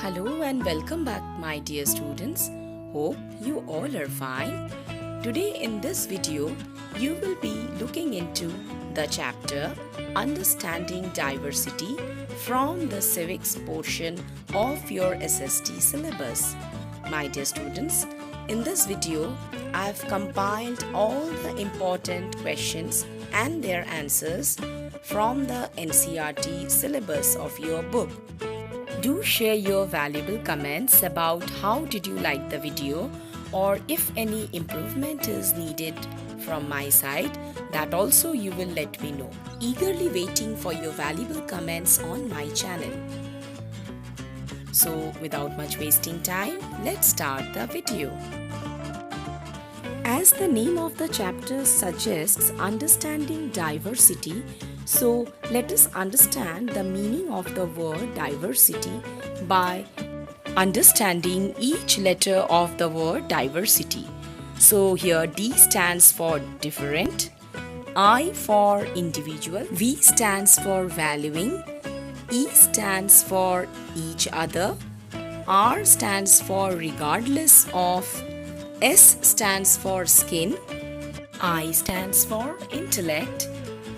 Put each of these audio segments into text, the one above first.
Hello and welcome back, my dear students. Hope you all are fine. Today in this video, you will be looking into the chapter Understanding Diversity from the Civics portion of your SST syllabus. My dear students, in this video, I have compiled all the important questions and their answers from the NCERT syllabus of your book. Do share your valuable comments about how did you like the video, or if any improvement is needed from my side, that also you will let me know. Eagerly waiting for your valuable comments on my channel. So without much wasting time, let's start the video. As the name of the chapter suggests, understanding diversity, so let us understand the meaning of the word diversity by understanding each letter of the word diversity. So here D stands for different, I for individual, V stands for valuing, E stands for each other, R stands for regardless of, S stands for skin, I stands for intellect,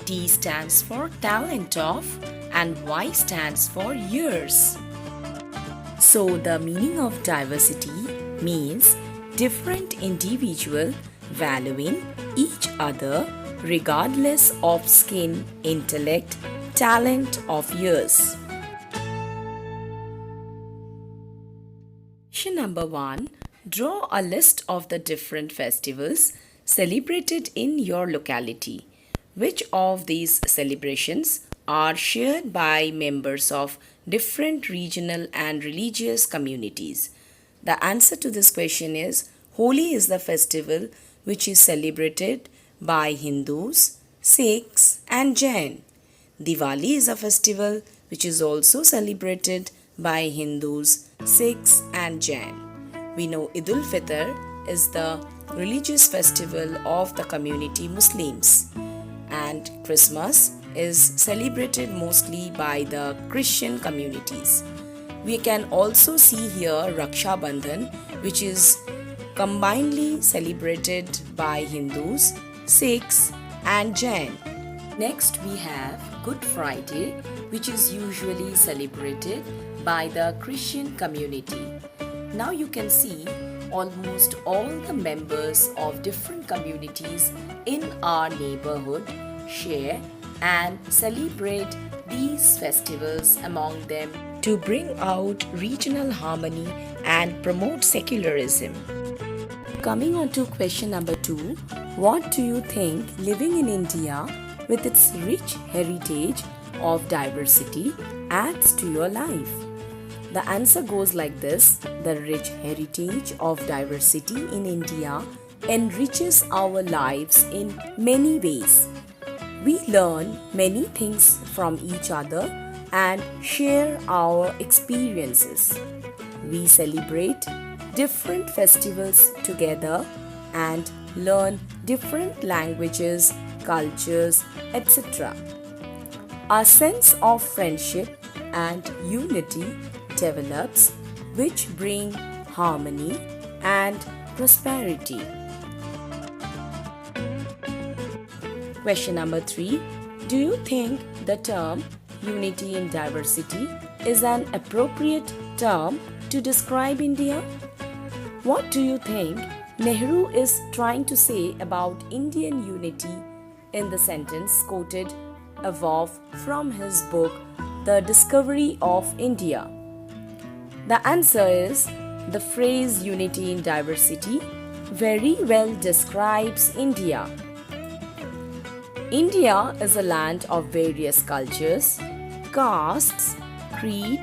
T stands for talent of, and Y stands for years. So the meaning of diversity means different individual valuing each other regardless of skin, intellect, talent of years. Question number 1. Draw a list of the different festivals celebrated in your locality. Which of these celebrations are shared by members of different regional and religious communities? The answer to this question is Holi is the festival which is celebrated by Hindus, Sikhs and Jain. Diwali is a festival which is also celebrated by Hindus, Sikhs and Jain. We know Eid al-Fitr is the religious festival of the community Muslims, and Christmas is celebrated mostly by the Christian communities. We can also see here Raksha Bandhan, which is combinedly celebrated by Hindus, Sikhs and Jain. Next we have Good Friday, which is usually celebrated by the Christian community. Now you can see almost all the members of different communities in our neighborhood share and celebrate these festivals among them to bring out regional harmony and promote secularism. Coming on to question number 2, what do you think living in India with its rich heritage of diversity adds to your life? The answer goes like this: the rich heritage of diversity in India enriches our lives in many ways. We learn many things from each other and share our experiences. We celebrate different festivals together and learn different languages, cultures, etc. A sense of friendship and unity develops, which bring harmony and prosperity. Question number 3. Do you think the term unity in diversity is an appropriate term to describe India? What do you think Nehru is trying to say about Indian unity in the sentence quoted above from his book The Discovery of India? The answer is the phrase unity in diversity very well describes India. India is a land of various cultures, castes, creed,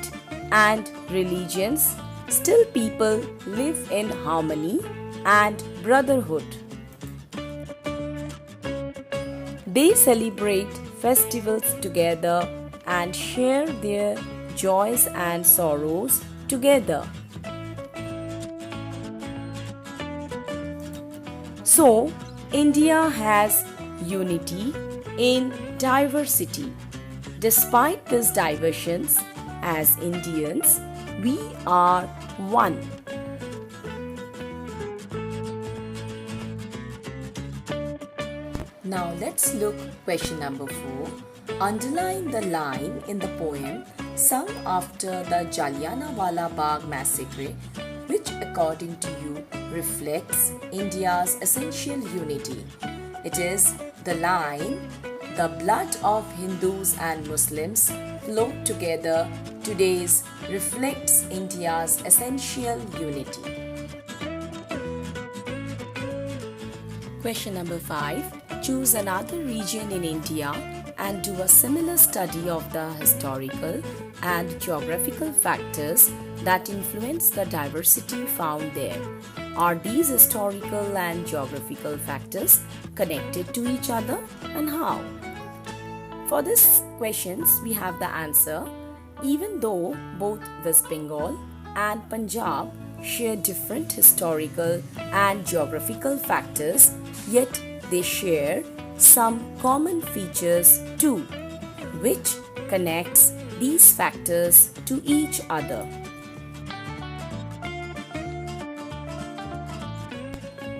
and religions. Still, people live in harmony and brotherhood. They celebrate festivals together and share their joys and sorrows together. So, India has unity in diversity. Despite these diversions, as Indians, We are one. Now let's look question number 4. Underline the line in the poem sung after the Jallianwala Bagh massacre, which according to you reflects India's essential unity. It is the line, "The blood of Hindus and Muslims flowed together. Today's reflects India's essential unity." Question number 5. Choose another region in India and do a similar study of the historical and geographical factors that influence the diversity found there. Are these historical and geographical factors connected to each other, and how? For these questions, we have the answer. Even though both West Bengal and Punjab share different historical and geographical factors, yet they share some common features too, which connects these factors to each other.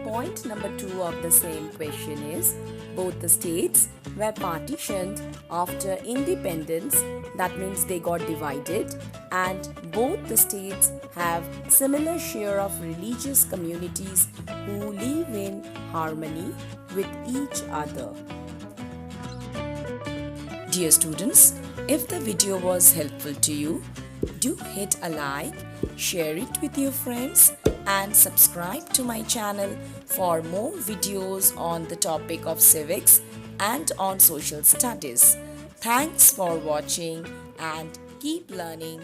Point number 2 of the same question is, both the states were partitioned after independence, that means they got divided, and both the states have similar share of religious communities who live in harmony with each other. Dear students, if the video was helpful to you, do hit a like, share it with your friends, and subscribe to my channel for more videos on the topic of civics and on social studies. Thanks for watching and keep learning.